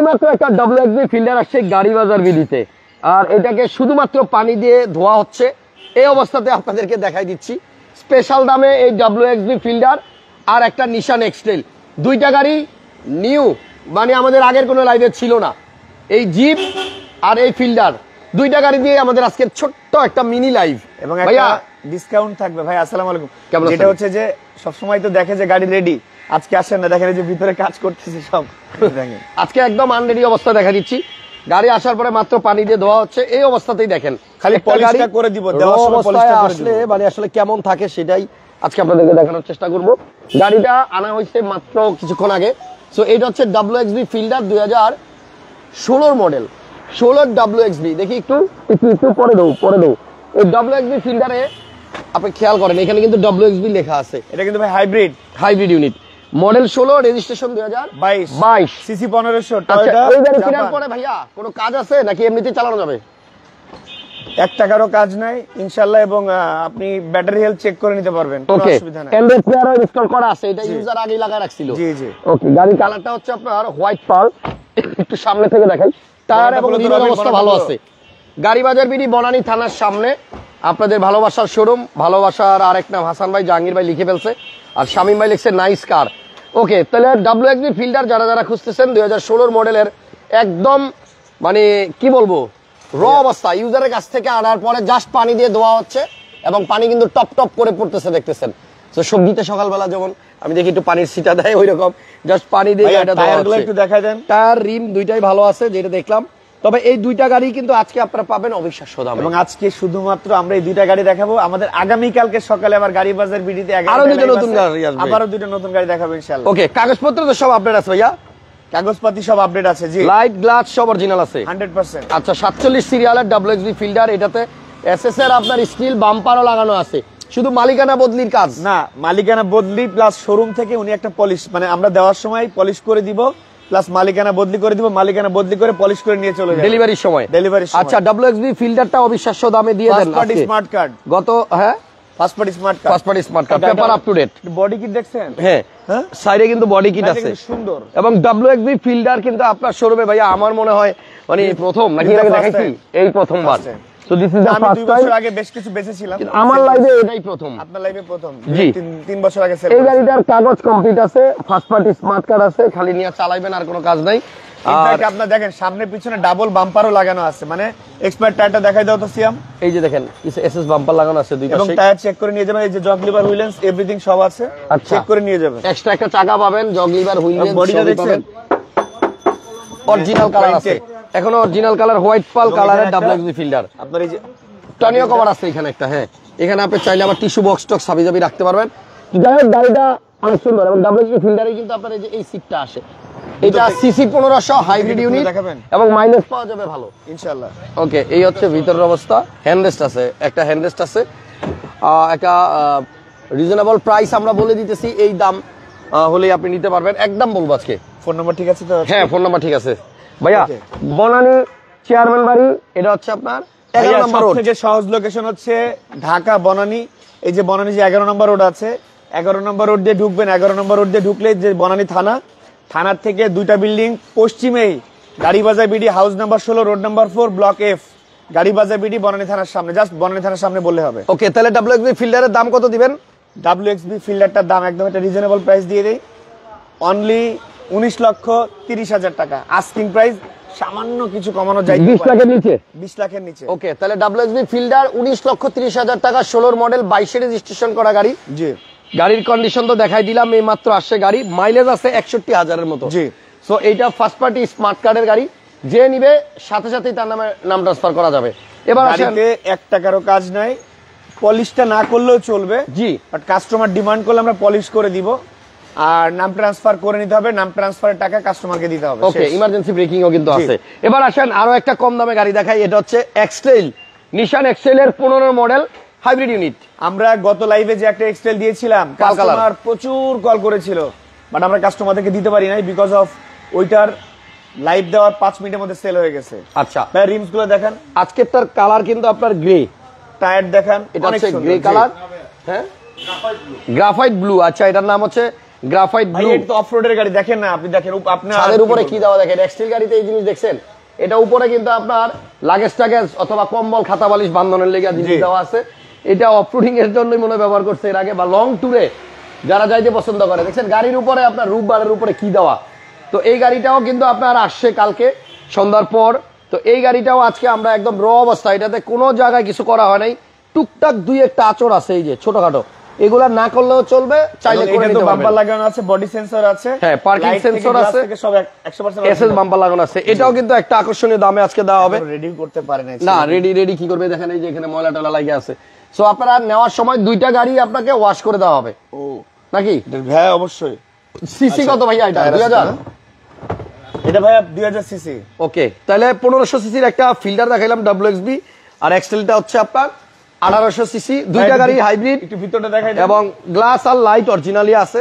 মাত্র একটা WXB fielder আসছে গাড়ি বাজার বিডিতে, আর এটাকে শুধুমাত্র পানি দিয়ে ধোয়া হচ্ছে। এই অবস্থাতে আপনাদেরকে দেখাই দিচ্ছি স্পেশাল দামে এই WXB ফিল্ডার আর একটা নিশান এক্সটেল, দুইটা গাড়ি নিউ, মানে আমাদের আগের কোনো লাইভে ছিল না। এই জিপ আর এই ফিল্ডার দুইটা গাড়ি দিয়ে আমাদের আজকে ছোট্ট একটা মিনি লাইভ, এবং একটা ডিসকাউন্ট থাকবে। ভাই আসসালামু আলাইকুম। যেটা হচ্ছে যে সবসময় তো দেখে যে গাড়ি রেডি, আজকে আসেন না, দেখেন যে ভিতরে কাজ করতেছে সব। আজকে একদম আনরেডি অবস্থা দেখা দিচ্ছি। গাড়ি আসার পরে মাত্র পানি দিয়ে ধোয়া হচ্ছে, এই অবস্থাতেই দেখেন খালি পলিশটা করে দিব, দেওয়ার সময় পলিশটা করে দিব। মানে আসলে কেমন থাকে সেটাই আজকে আপনাদেরকে দেখানোর চেষ্টা করব। গাড়িটা আনা হয়েছে মাত্র কিছুক্ষণ আগে। সো এটা হচ্ছে WXB ফিল্ডার 2016 মডেল, 16 WXB। দেখি একটু পরে দেবো। এই WXB ফিল্ডারে আপনি খেয়াল করেন এখানে কিন্তু WXB লেখা আছে। এটা কিন্তু ভাই hybrid unit, model 16, registration 2022 CC 1500। এই গাড়ি কেনার পরে ভাইয়া কোনো কাজ আছে নাকি এমনিতে চালানো যাবে? 1 টাকারও কাজ নাই ইনশাআল্লাহ, এবং আপনি ব্যাটারি হেলথ চেক করে নিতে পারবেন, কোনো অসুবিধা নাই। অ্যান্ড্রয়েড প্লেয়ারও ইনস্টল করা আছে, এটা ইউজার আগে লাগায় রাখছিল। জি ওকে, গাড়ির কালারটা হচ্ছে আপনার হোয়াইট পার্ল। একটু সামনে থেকে দেখাই, টায়ার এবং রিমের অবস্থা ভালো আছে। গাড়ি বাজার বিডি বনানী থানার সামনে আপনাদের ভালোবাসার শোরুম। ভালোবাসার আরেক নাম হাসান ভাই, জাহাঙ্গীর ভাই লিখে ফেলছে, আর শামীম ভাই লিখছে নাইস কার। ওকে, তাহলে WXB ফিল্ডার যারা খুঁজতেছেন 2016 মডেলের, একদম মানে কি বলবো র অবস্থা, ইউজারের কাছ থেকে আনার পরে জাস্ট পানি দিয়ে ধোয়া হচ্ছে, এবং পানি কিন্তু টপ টপ করে পড়তেছে, দেখতেছেন। তো সবজিতে সকালবেলা যেমন আমি দেখি একটু পানির ছিটা দেয়, ওই রকম জাস্ট পানি দিয়ে এটা ধোয়া হচ্ছে। একটু দেখাই দেন। টায়ার রিম দুইটাই ভালো আছে যেটা দেখলাম। তবে এই দুইটা গাড়ি কিন্তু আজকে আপনারা পাবেন অবিশ্বাস্য দামে, এবং আজকে শুধুমাত্র আমরা এই দুইটা গাড়ি দেখাবো। আমাদের আগামী কালকে সকালে আবার গাড়ি বাজার বিডিতে আরো দুটো নতুন গাড়ি আসবে, আবারো দুটো নতুন গাড়ি দেখাবো ইনশাআল্লাহ। ওকে, কাগজপত্র তো সব আপডেট আছে ভাইয়া? কাগজপাতি সব আপডেট আছে, জি। লাইট গ্লাস সব অরিজিনাল আছে 100%। আচ্ছা, 47 সিরিয়ালের WXB ফিল্ডার, এটাতে এসএস এর আপনার স্টিল বাম্পারও লাগানো আছে, শুধু মালিকানা বদলির কাজ না, মালিকানা বদলি প্লাস শোরুম থেকে উনি একটা পলিশ, মানে আমরা দেওয়ার সময় পলিশ করে দিব, প্লাস মালিকানা বদলি করে দিব, মালিকানা বদলি করে পলিশ করে নিয়ে চলে যাবে ডেলিভারির সময়। আচ্ছা, WXB ফিল্ডারটা অবিশ্বাস্য দামে দিয়ে দেন। স্মার্ট কার্ড গত first party smart card paper up to date. Body kit দেখছেন? হ্যাঁ, সাইডে কিন্তু বডি কিট আছে, সুন্দর। এবং WXB ফিল্ডার কিন্তু আপনার শোরুমে ভাইয়া আমার মনে হয় মানে প্রথম নাকি এর আগে দেখাইছি, এই প্রথমবার। So this is the first time. 2 বছর আগে বেশ কিছু বেঁচেছিলাম, আমার লাইভে এটাই প্রথম। আপনার লাইভে প্রথম, জি 3 বছর আগে সেল। এই গাড়িটার কাগজ কমপ্লিট আছে, ফার্স্ট পার্টি স্মার্ট কার্ড আছে, খালি নিয়ে চালাবেন, আর কোনো কাজ নাই। আর আপনারা দেখেন সামনে পিছনে ডাবল বাম্পারও লাগানো আছে, মানে এক্সপার্ট টায়ারটা দেখাই দাও তো সিয়াম। এই যে দেখেন এসএস বাম্পার লাগানো আছে দুই পাশে, এবং টায়ার চেক করে নিয়ে যাবেন। এই যে জগ লিভার হুইলেন্স এভরিথিং সব আছে, চেক করে নিয়ে যাবেন। এক্সট্রা একটা চাকা পাবেন, জগ লিভার হুইলেন্স বডিটা দেখছেন অরিজিনাল কালার আছে, এখনো অরিজিনাল কালার হোয়াইট পাল কালারের WXB ফিল্ডার। আপনার এই যে টনিও কভার আছে এখানে একটা, হ্যাঁ এখানে আপনি চাইলে আবার টিস্যু বক্স টক সাবি জাবি রাখতে পারবেন। যাই হোক, গাড়িটা অনেক সুন্দর, এবং WXB ফিল্ডারে কিন্তু আপনার এই যে এই সিটটা আসে, এটা সিসি 1500 হাইব্রিড ইউনিট, এবং মাইলেজ পাওয়া যাবে ভালো ইনশাআল্লাহ। ওকে, এই হচ্ছে ভিতরের অবস্থা। হ্যান্ডরেস্ট আছে, একটা হ্যান্ডরেস্ট আছে, একটা রিজনেবল প্রাইস আমরা বলে দিতেছি, এই দাম হলেই আপনি নিতে পারবেন। একদম বলবো আজকে। ফোন নাম্বার ঠিক আছে তো? হ্যাঁ, ফোন নাম্বার ঠিক আছে ভাইয়া। বনানী চেয়ারম্যান বাড়ি, এটা হচ্ছে আপনার 11 নম্বর রোড। সবথেকে সহজ লোকেশন হচ্ছে ঢাকা বনানী। এই যে বনানী যে 11 নম্বর রোড আছে, 11 নম্বর রোড দিয়ে ঢুকবেন। 11 নম্বর রোড দিয়ে ঢুকলে যে বনানী থানার থেকে 2টা বিল্ডিং পশ্চিমেই গাড়ি বাজার BD, house number 16, road number 4, block F, গাড়ি বাজার বিডি, বনানী থানার সামনে। জাস্ট বনানী থানার সামনে বললে হবে। ওকে, তাহলে WXB ফিল্ডারের দাম কত দিবেন? WXB ফিল্ডারটার দাম একদম একটা রিজনেবল প্রাইস দিয়ে দেই, অনলি 19,30,000 টাকা আস্কিং প্রাইস। সামান্য কিছু কমানো যায় 20 লাখের নিচে, 20 লাখের নিচে। ওকে, তাহলে WXB ফিল্ডার 19,30,000 টাকা, 16 মডেল, 22 রেজিস্ট্রেশন করা গাড়ি। জি, গাড়ির কন্ডিশন তো দেখাই দিলাম, এই মাত্র আসছে গাড়ি, মাইলেজ আছে 61,000-এর মতো। জি, সো এইটা ফার্স্ট পার্টি স্মার্ট কার্ডের গাড়ি, যে নিবে সাথে সাথেই তার নাম ট্রান্সফার করা যাবে। এবার গাড়িতে 1 টাকারও কাজ নাই, পলিশটা না করলেও চলবে। জি, বাট কাস্টমার ডিমান্ড করলে আমরা পলিশ করে দিব, আর নাম ট্রান্সফার করে নিতে হবে, নাম ট্রান্সফারের টাকা কাস্টমারকে দিতে হবে। ওকে, ইমার্জেন্সি ব্রেকিংও কিন্তু আছে। এবার আসেন আরো একটা কম দামে গাড়ি দেখাই, এটা হচ্ছে এক্সটেল, নিশান এক্সটেলের 15 মডেল হাইব্রিড ইউনিট। আমরা গত লাইভে যে একটা এক্সটেল দিয়েছিলাম, কাস্টমার প্রচুর কল করেছিল, বাট আমরা কাস্টমারদেরকে দিতে পারি নাই বিকজ অফ ওইটার লাইভ দেওয়ার 5 মিনিটের মধ্যে সেল হয়ে গেছে। আচ্ছা, ভাই রিমস গুলো দেখেন, আজকের তার কালার কিন্তু আপনার গ্রে, টায়ার দেখেন, এটা হচ্ছে গ্রে কালার, হ্যাঁ গ্রাফাইট ব্লু। আচ্ছা, এটার নাম হচ্ছে গ্রাফাইট ভাই ব্লু। এটা তো অফরোডের গাড়ি, দেখেন না আপনি, দেখেন আপনার ছাদের উপরে কি দেওয়া দেখেন, এক্সটেল গাড়িতে এই জিনিস দেখছেন, এটা উপরে কিন্তু আপনার লাগেজ টাগেজ অথবা কম্বল খাতা বালিশ বান্ধনের লেগে জিনিস দেওয়া আছে। এটা অফরোডিং এর জন্যই মনে ব্যবহার করছে এর আগে, বা লং ট্যুরে যারা যাইতে পছন্দ করে। দেখছেন গাড়ির উপরে আপনার রূপ বারের উপরে কি দেওয়া। তো এই গাড়িটাও কিন্তু আপনার আসছে কালকে সন্ধ্যার পর। তো এই গাড়িটাও আজকে আমরা একদম র অবস্থা, এটাতে কোনো জায়গায় কিছু করা হয় নাই, টুকটাক দুই একটা আঁচড় আছে এই যে ছোটখাটো, এগুলা না করলেও চলবে, চাইলে করে নিতে পারবেন। বাম্পার লাগানো আছে, বডি সেন্সর আছে, হ্যাঁ পার্কিং সেন্সর আছে, সব 100% এসএস বাম্পার লাগানো আছে। এটাও কিন্তু একটা আকর্ষণীয় দামে আজকে দেওয়া হবে। রেডি করতে পারে না রেডি কি করবে দেখেন, এই যে এখানে ময়লা টলা লাগিয়ে আছে। সো আপনারা নেওয়ার সময় দুইটা গাড়ি আপনাকে ওয়াশ করে দেওয়া হবে। ও নাকি হ্যাঁ অবশ্যই। সিসি কত ভাইয়া এটা? 2000। এটা ভাইয়া 2000 সিসি। ওকে, তাহলে 1500 সিসির একটা ফিল্টার দেখাইলাম WXB, আর এক্সটেলটা হচ্ছে আপনার 1800 সিসি। দুইটা গাড়ি হাইব্রিড, একটু ভিতরটা দেখাই এবং গ্লাস আর লাইট অরিজিনালি আছে।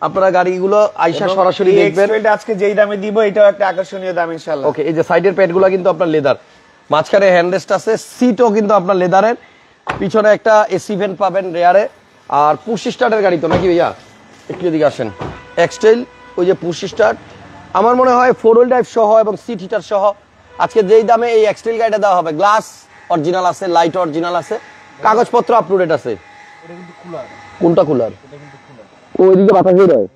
আপনারা গাড়িগুলো আইসা সরাসরি দেখবেন। এক্সপেলটা আজকে যেই দামে দিব এটাও একটা আকর্ষণীয় দাম ইনশাআল্লাহ। ওকে, এই যে সাইডের প্যাডগুলো কিন্তু আপনার লেদার, মাঝখানে হ্যান্ডরেস্ট আছে, সিটও কিন্তু আপনার লেদারের, পিছনে একটা এসি ভেন্ট পাবেন রেয়ারে। আর পুশ স্টার্টের গাড়ি তো নাকি ভাইয়া? একটু এদিকে আসেন। এক্সটেল ওই যে পুশ স্টার্ট, আমার মনে হয় 4 হুইল ড্রাইভ সহ এবং সিট হিটার সহ আজকে যেই দামে এই এক্সটেল গাড়িটা দেওয়া হবে, গ্লাস অরিজিনাল আছে, লাইট অরিজিনাল আছে, কাগজপত্র আপ টু ডেট আছে। কোনটা কুলার? ওইদিকে বাতাস বের হয়,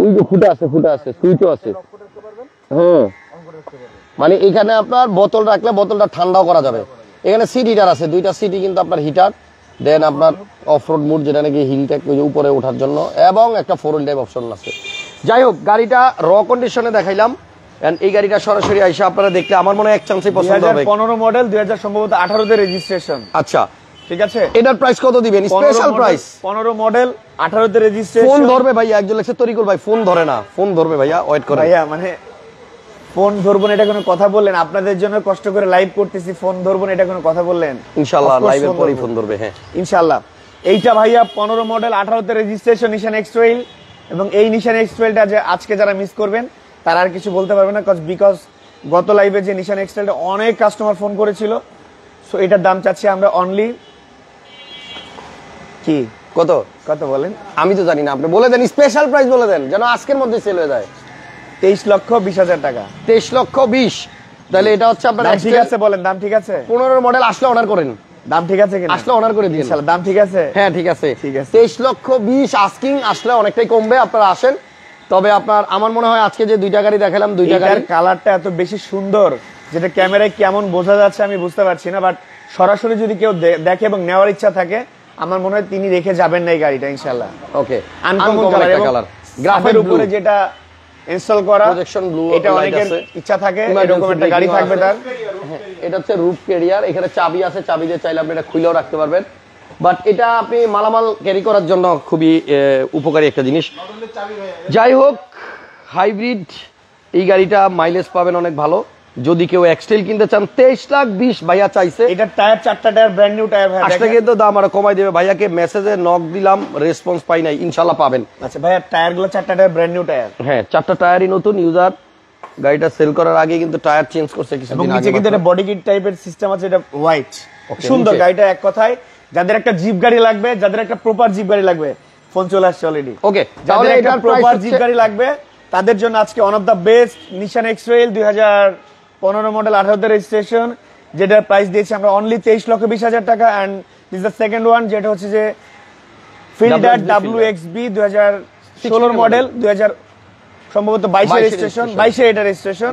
ওই যে ফুটা আছে, সুইচও আছে। হ্যাঁ, মানে এখানে আপনার বোতল রাখলে বোতলটা ঠান্ডাও করা যাবে। এখানে সিট হিটার আছে, দুইটা সিটই কিন্তু আপনার হিটার। দেন আপনার অফরোড মুড, যেটা নাকি হিলটা উপরে ওঠার জন্য, এবং একটা 4 হুইল ড্রাইভ অপশন আছে। যাই হোক, গাড়িটা র কন্ডিশনে দেখাইলাম। এই গাড়িটা সরাসরি আইসা আপনারা দেখলে আমার মনে হয় এক চান্সে পছন্দ হবে। 2015 মডেল, 2000 সম্ভবত 18 তে রেজিস্ট্রেশন। আচ্ছা ঠিক আছে, এটার প্রাইস কত দিবেন? Special price. 15 মডেল, 18 তে রেজিস্ট্রেশন। ফোন ধরবে ভাইয়া, একজন লেখছে তরিকুল ভাই ফোন ধরে না, ফোন ধরবে ভাইয়া, ওয়েট করে ভাইয়া। মানে ফোন ধরবো না এটা কোনো কথা বললেন? আপনাদের জন্য কষ্ট করে লাইভ করতেছি, ফোন ধরবো না এটা কোনো কথা বললেন? ইনশাআল্লাহ লাইভের পরেই ফোন ধরবে। হ্যাঁ ইনশাআল্লাহ। এইটা ভাইয়া 15 মডেল, 18 তে রেজিস্ট্রেশন, নিশান এক্স-ট্রেইল। এবং এই নিশান এক্স-ট্রেইলটা যে আজকে যারা মিস করবেন তারা আর কিছু বলতে পারবে না, বিকজ গত লাইভে যে নিশান এক্স-ট্রেইলটা অনেক কাস্টমার ফোন করেছিল। সো এটার দাম চাচ্ছি আমরা অনলি কি কত কত বলেন? আমি তো জানি না, আপনি বলে দেন, স্পেশাল প্রাইস বলে দেন, যেন আজকের মধ্যে সেল হয়ে যায়। 23,20,000 টাকা। 23,20,000। তাহলে এটা হচ্ছে আপনার ঠিক আছে, বলেন দাম ঠিক আছে? 15 মডেল আসলে অর্ডার করেন, দাম ঠিক আছে কিনা? আসলে অর্ডার করে দিন ইনশাআল্লাহ। দাম ঠিক আছে? হ্যাঁ ঠিক আছে। ঠিক আছে। 23,20,000 আস্কিং, আসলে অনেকটাই কমবে, আপনারা আসেন। তবে আপনার আমার মনে হয় আজকে যে দুইটা গাড়ি দেখালাম, দুইটা গাড়ির কালারটা এত বেশি সুন্দর, যেটা ক্যামেরায় কেমন বোঝা যাচ্ছে আমি বুঝতে পারছি না, বাট সরাসরি যদি কেউ দেখে এবং নেওয়ার ইচ্ছা থাকে, আমার মনে হয় তিনি রেখে যাবেন না এই গাড়িটা ইনশাআল্লাহ। ওকে, আনকমন কালার, গ্রাফের উপরে যেটা ইনস্টল করা, প্রজেকশন ব্লু, এটা অনেকের ইচ্ছা থাকে এরকম একটা গাড়ি থাকবে তার। এটা হচ্ছে রুফ ক্যারিয়ার, এখানে চাবি আছে, চাবি দিয়ে চাইলে আপনি এটা খুলেও রাখতে পারবেন। বাট এটা আপনি মালামাল ক্যারি করার জন্য খুবই উপকারী একটা জিনিস। যাই হোক, হাইব্রিড এই গাড়িটা মাইলেজ পাবেন অনেক ভালো। যদি কেউ এক্সটেল কিনতে চান, 23,20,000 ভাইয়া চাইছে। এটা টায়ার 4টা টায়ার ব্র্যান্ড নিউ টায়ার ভাই, আসলে কিন্তু দাম আরো কমাই দেবে। ভাইয়াকে মেসেজে নক দিলাম, রেসপন্স পাই নাই, ইনশাআল্লাহ পাবেন। আচ্ছা ভাইয়া, টায়ারগুলো 4টা টায়ার ব্র্যান্ড নিউ টায়ার। হ্যাঁ, 4টা টায়ারই নতুন। ইউজার গাড়িটা সেল করার আগে কিন্তু টায়ার চেঞ্জ করছে কিছুদিন আগে। নিচে কিন্তু একটা বডি কিট টাইপের সিস্টেম আছে, এটা হোয়াইট, সুন্দর গাড়িটা। এক কথায় যাদের একটা জিপ গাড়ি লাগবে, যাদের একটা প্রপার জিপ গাড়ি লাগবে, ফোন চলে আসছে অলরেডি। ওকে, যাদের একটা প্রপার জিপ গাড়ি লাগবে তাদের জন্য আজকে one of the best Nissan X Trail 2015 model, 18 তে রেজিস্ট্রেশন, যেটার প্রাইস দিয়েছি আমরা অনলি 23,20,000 টাকা। And this the second one, যেটা হচ্ছে যে ফিল্ডার WXB 2016 মডেল, 2000 সম্ভবত 22 রেজিস্ট্রেশন, 22 এটা রেজিস্ট্রেশন।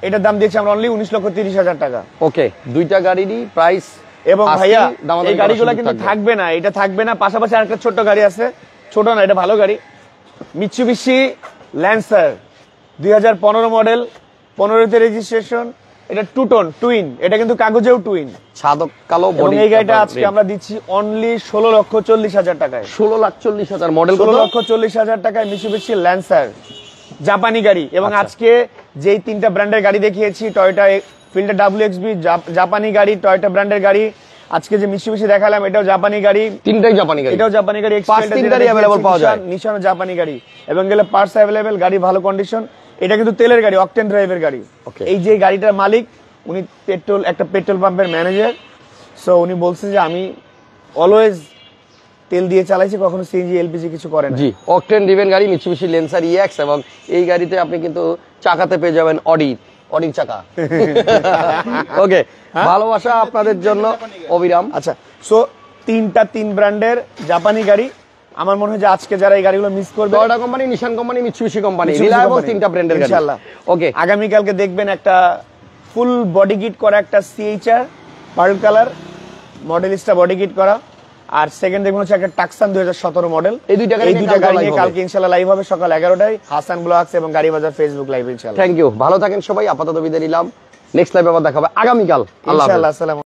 এটার দাম দিয়েছি আমরা অনলি 19,30,000 টাকা। ওকে, দুইটা গাড়িরই প্রাইস। এবং ভাইয়া এই গাড়িগুলো কিন্তু থাকবে না, এটা থাকবে না। পাশাপাশি আরেকটা ছোট গাড়ি আছে, ছোট না, এটা ভালো গাড়ি, মিৎসুবিশি ল্যান্সার 2015 মডেল, 15 তে রেজিস্ট্রেশন। এটা টু টোন টুইন, এটা কিন্তু কাগজেও টুইন, সাদক কালো বডি। এই গাড়িটা আজকে আমরা দিচ্ছি অনলি 16,40,000 টাকায়। 16,40,000 মডেল, 16,40,000 টাকায় মিৎসুবিশি ল্যান্সার, জাপানি গাড়ি। এবং আজকে যেই তিনটা ব্র্যান্ডের গাড়ি দেখিয়েছি, টয়োটা ফিল্ডার WXB জাপানি গাড়ি, টয়োটা ব্র্যান্ডের গাড়ি, আজকে যে মিৎসুবিশি দেখালাম এটাও জাপানি গাড়ি, তিনটাই জাপানি গাড়ি, এটাও জাপানি গাড়ি। তিনটারই अवेलेबल পাওয়া যায়। নিশানও জাপানি গাড়ি, এবং গেলে পার্টস अवेलेबल, গাড়ি ভালো কন্ডিশন। এটা কিন্তু তেলের গাড়ি, অকটেন ড্রাইভের গাড়ি। এই যে গাড়িটার মালিক, উনি একটা পেট্রোল পাম্পের ম্যানেজার। সো উনি বলছে যে আমি অলওয়েজ তেল দিয়ে চালাইছে, কখনো সিএনজি এলপিজি কিছু করে না। জি, অকটেন ড্রিভেন গাড়ি মিৎসুবিশি ল্যান্সার ইএক্স, এবং এই গাড়িতে আপনি কিন্তু চাকাতে পেয়ে যাবেন অডির চাকা। ওকে, ভালোবাসা আপনাদের জন্য অবিরাম। আচ্ছা, সো তিন ব্র্যান্ডের জাপানি গাড়ি। আমার মনে হয় যে আজকে যারা এই গাড়িগুলো মিস করবে, Toyota company, Nissan company, Mitsubishi company, Mitsubishi reliable company, তিনটা ব্র্যান্ডের গাড়ি ইনশাআল্লাহ। ওকে, আগামীকালকে দেখবেন একটা ফুল বডি কিট করা একটা সিএইচআর পার্ল কালার মডেলিস্টটা বডি কিট করা, আর সেকেন্ড দেখবেন হচ্ছে একটা টাকসান 2017 মডেল। এই দুইটা গাড়ি নিয়ে কালকে live হবে। কালকে ইনশাআল্লাহ লাইভ হবে সকাল 11টায় হাসান ব্লগস এবং গাড়ি বাজার ফেসবুক লাইভ ইনশাআল্লাহ। থ্যাংক ইউ, ভালো থাকেন সবাই। আপাতত বিদায় নিলাম, নেক্সট লাইভে আবার দেখা হবে আগামীকাল। আল্লাহ হাফেজ। ইনশাআল্লাহ, আসসালামু